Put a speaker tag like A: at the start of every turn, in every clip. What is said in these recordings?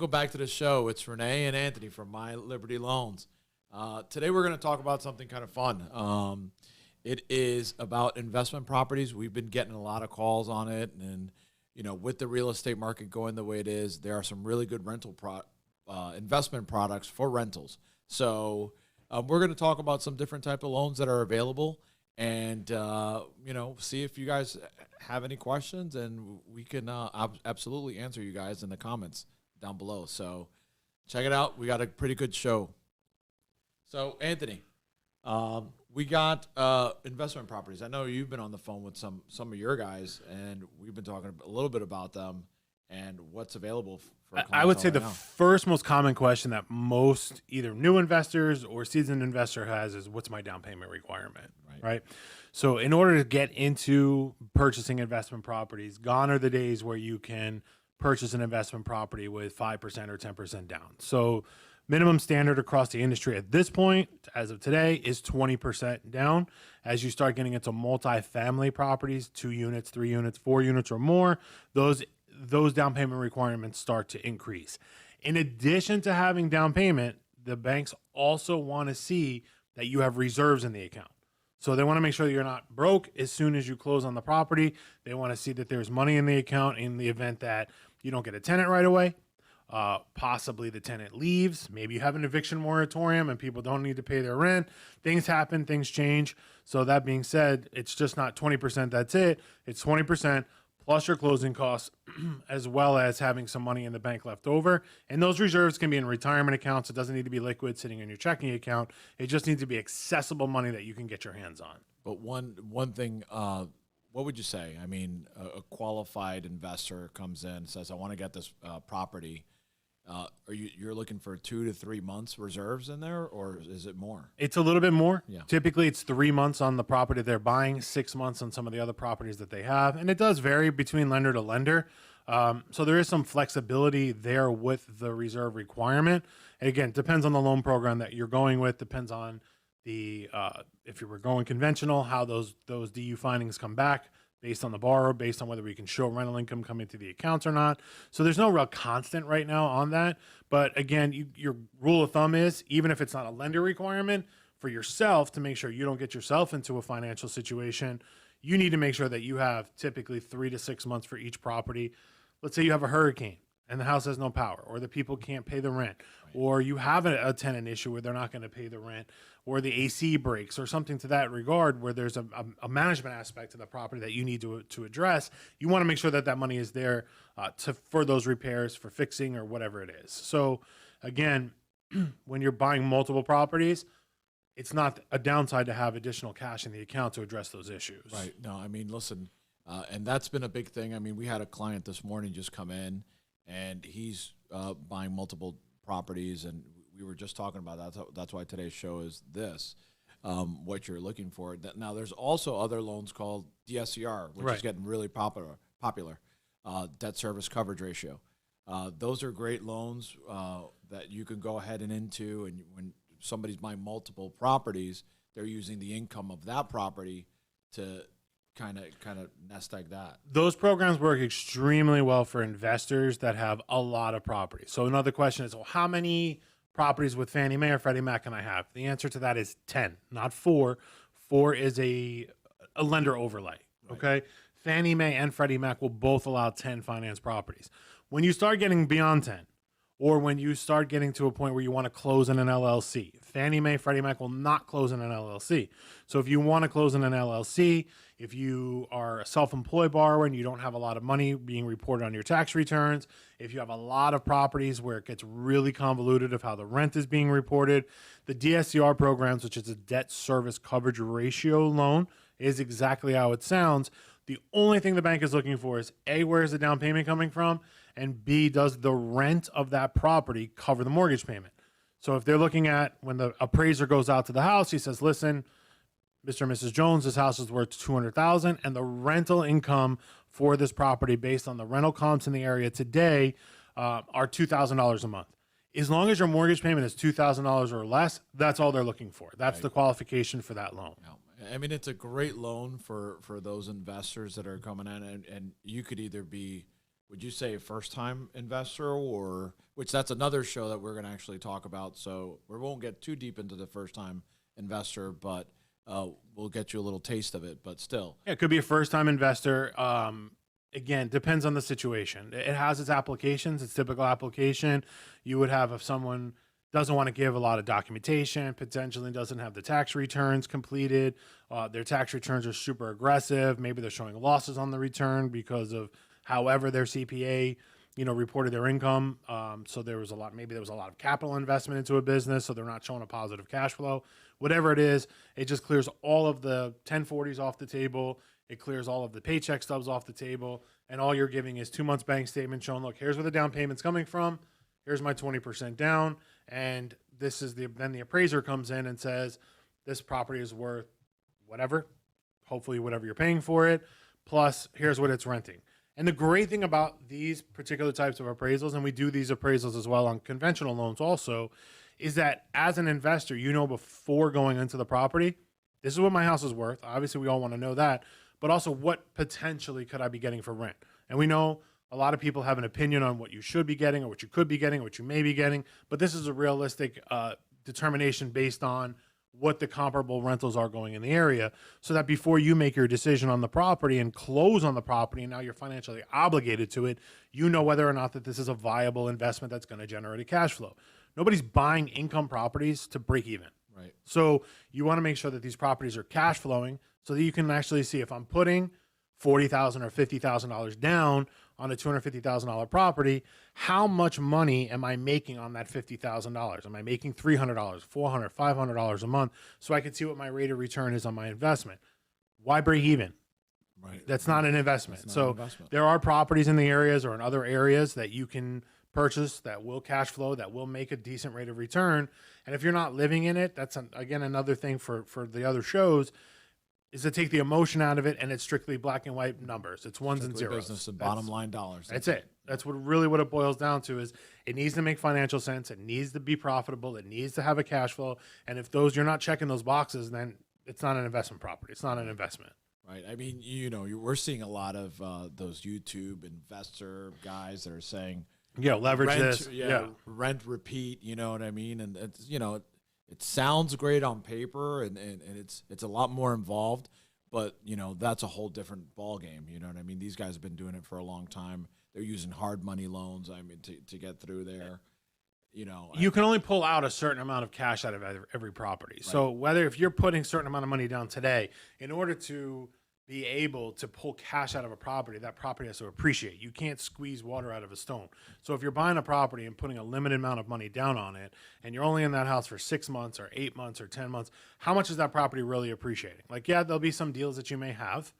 A: Welcome back to the show. It's Rene and Anthony from My Liberty Loans. Today we're going to talk about something kind of fun. It is about investment properties. We've been getting a lot of calls on it, and with the real estate market going the way it is, there are some really good investment products for rentals. So we're going to talk about some different type of loans that are available, and see if you guys have any questions, and we can absolutely answer you guys in the comments down below. So check it out. We got a pretty good show. So Anthony, we got investment properties. I know you've been on the phone with some of your guys, and we've been talking a little bit about them and what's available for
B: I would say
A: right
B: the
A: now.
B: first most common question that most either new investors or seasoned investor has is, what's my down payment requirement, right? So in order to get into purchasing investment properties, gone are the days where you can purchase an investment property with 5% or 10% down. So minimum standard across the industry at this point, as of today, is 20% down. As you start getting into multi-family properties, 2 units, 3 units, 4 units or more, those down payment requirements start to increase. In addition to having down payment, the banks also want to see that you have reserves in the account. So they want to make sure that you're not broke as soon as you close on the property. They want to see that there's money in the account in the event that you don't get a tenant right away. Possibly the tenant leaves. Maybe you have an eviction moratorium and people don't need to pay their rent. Things happen, things change. So that being said, it's just not 20%, that's it. It's 20% plus your closing costs, as well as having some money in the bank left over. And those reserves can be in retirement accounts. It doesn't need to be liquid sitting in your checking account. It just needs to be accessible money that you can get your hands on.
A: But one thing, what would you say? I mean, a qualified investor comes in and says, I want to get this property. You're looking for 2 to 3 months reserves in there, or is it more?
B: It's a little bit more.
A: Yeah.
B: Typically, it's 3 months on the property they're buying, 6 months on some of the other properties that they have. And it does vary between lender to lender. So there is some flexibility there with the reserve requirement. And again, depends on the loan program that you're going with, depends on the if you were going conventional, how those DU findings come back based on the borrower, based on whether we can show rental income coming to the accounts or not. So there's no real constant right now on that. But again, your rule of thumb is, even if it's not a lender requirement, for yourself to make sure you don't get yourself into a financial situation, you need to make sure that you have typically 3 to 6 months for each property. Let's say you have a hurricane and the house has no power, or the people can't pay the rent, or you have a tenant issue where they're not going to pay the rent, or the AC breaks, or something to that regard, where there's a management aspect to the property that you need to address. You want to make sure that that money is there for those repairs, for fixing, or whatever it is. So again, when you're buying multiple properties, it's not a downside to have additional cash in the account to address those issues.
A: Right. No, I mean, listen, and that's been a big thing. I mean, we had a client this morning just come in, and he's buying multiple properties, and we were just talking about that. That's why today's show is this, what you're looking for. Now, there's also other loans called DSCR, which is getting really popular, debt service coverage ratio. Those are great loans that you can go ahead and into, and when somebody's buying multiple properties, they're using the income of that property to kind of nest egg that.
B: Those programs work extremely well for investors that have a lot of properties. So another question is, well, how many properties with Fannie Mae or Freddie Mac can I have? The answer to that is 10, not 4. 4 is a lender overlay, okay? Fannie Mae and Freddie Mac will both allow 10 finance properties. When you start getting beyond 10, or when you start getting to a point where you want to close in an LLC, Fannie Mae, Freddie Mac will not close in an LLC. So if you want to close in an LLC, if you are a self-employed borrower and you don't have a lot of money being reported on your tax returns, if you have a lot of properties where it gets really convoluted of how the rent is being reported, the DSCR programs, which is a debt service coverage ratio loan, is exactly how it sounds. The only thing the bank is looking for is A, where is the down payment coming from? And B, does the rent of that property cover the mortgage payment? So if they're looking at, when the appraiser goes out to the house, he says, listen, Mr. and Mrs. Jones, this house is worth $200,000, and the rental income for this property based on the rental comps in the area today are $2,000 a month. As long as your mortgage payment is $2,000 or less, that's all they're looking for. That's the qualification for that loan.
A: I mean, it's a great loan for those investors that are coming in, and you could either be would you say a first-time investor, or which that's another show that we're going to actually talk about, so we won't get too deep into the first-time investor, but we'll get you a little taste of it, but still.
B: Yeah, it could be a first-time investor. Again, depends on the situation. It has its applications, its typical application. You would have if someone doesn't want to give a lot of documentation, potentially doesn't have the tax returns completed. Their tax returns are super aggressive. Maybe they're showing losses on the return because of however their CPA, reported their income. So maybe there was a lot of capital investment into a business, so they're not showing a positive cash flow. Whatever it is, it just clears all of the 1040s off the table. It clears all of the paycheck stubs off the table, and all you're giving is 2 months bank statement showing, look, here's where the down payment's coming from. Here's my 20% down, and this is then the appraiser comes in and says this property is worth whatever, hopefully whatever you're paying for it, plus here's what it's renting. And the great thing about these particular types of appraisals, and we do these appraisals as well on conventional loans also, is that as an investor, before going into the property, this is what my house is worth. Obviously, we all want to know that, but also what potentially could I be getting for rent? And we know a lot of people have an opinion on what you should be getting or what you could be getting or what you may be getting, but this is a realistic determination based on what the comparable rentals are going in the area, so that before you make your decision on the property and close on the property, and now you're financially obligated to it, you know whether or not that this is a viable investment that's going to generate a cash flow. Nobody's buying income properties to break even.
A: Right.
B: So you want to make sure that these properties are cash flowing so that you can actually see if I'm putting $40,000 or $50,000 down on a $250,000 property, how much money am I making on that $50,000? Am I making $300, $400, $500 a month, so I can see what my rate of return is on my investment? Why break even?
A: Right.
B: That's not an investment.
A: Not
B: So
A: an investment.
B: there are properties in the areas or in other areas that you can purchase that will cash flow, that will make a decent rate of return. And if you're not living in it, that's again another thing for the other shows, is to take the emotion out of it, and it's strictly black and white numbers. It's ones and zeros.
A: Business and bottom line dollars.
B: That's it. That's what it boils down to. Is it needs to make financial sense. It needs to be profitable. It needs to have a cash flow. And if you're not checking those boxes, then it's not an investment property. It's not an investment.
A: Right. I mean, we're seeing a lot of those YouTube investor guys that are saying,
B: leverage
A: rent,
B: this.
A: Rent, repeat. You know what I mean? And it's, it sounds great on paper, and it's a lot more involved, but that's a whole different ball game. You know what I mean? These guys have been doing it for a long time. They're using hard money loans. I mean, to get through there.
B: You can only pull out a certain amount of cash out of every property. Right. So if you're putting a certain amount of money down today, in order to be able to pull cash out of a property, that property has to appreciate. You can't squeeze water out of a stone. So if you're buying a property and putting a limited amount of money down on it, and you're only in that house for 6 months or 8 months or 10 months, how much is that property really appreciating? There'll be some deals that you may have,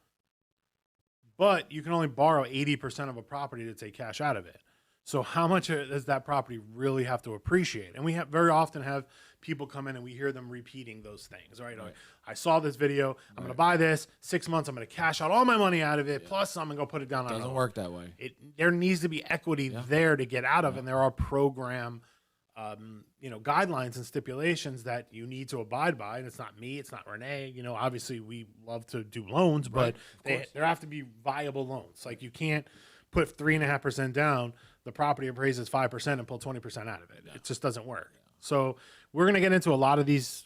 B: but you can only borrow 80% of a property to take cash out of it. So how much does that property really have to appreciate? And we very often have people come in and we hear them repeating those things, right? Right. I saw this video. I'm going to buy this. 6 months, I'm going to cash out all my money out of it. Plus, I'm going to go put it down.
A: Doesn't work that way.
B: There needs to be equity there to get out of, and there are program, guidelines and stipulations that you need to abide by. And it's not me. It's not Rene. Obviously, we love to do loans, but there have to be viable loans. Like, you can't put 3.5% down, the property appraises 5% and pull 20% out of it. Yeah. It just doesn't work. Yeah. So we're going to get into a lot of these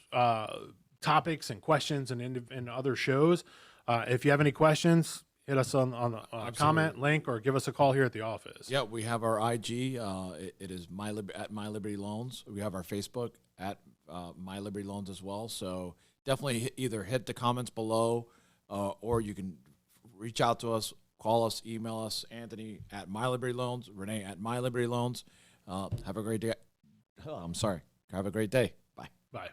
B: topics and questions and in other shows. If you have any questions, hit us on the comment link or give us a call here at the office.
A: Yeah, we have our IG. It is at mylibertyloans. We have our Facebook at mylibertyloans as well. So definitely either hit the comments below or you can reach out to us. Call us, email us, Anthony at mylibertyloans, Rene at mylibertyloans. Have a great day. Oh, I'm sorry. Have a great day. Bye.
B: Bye.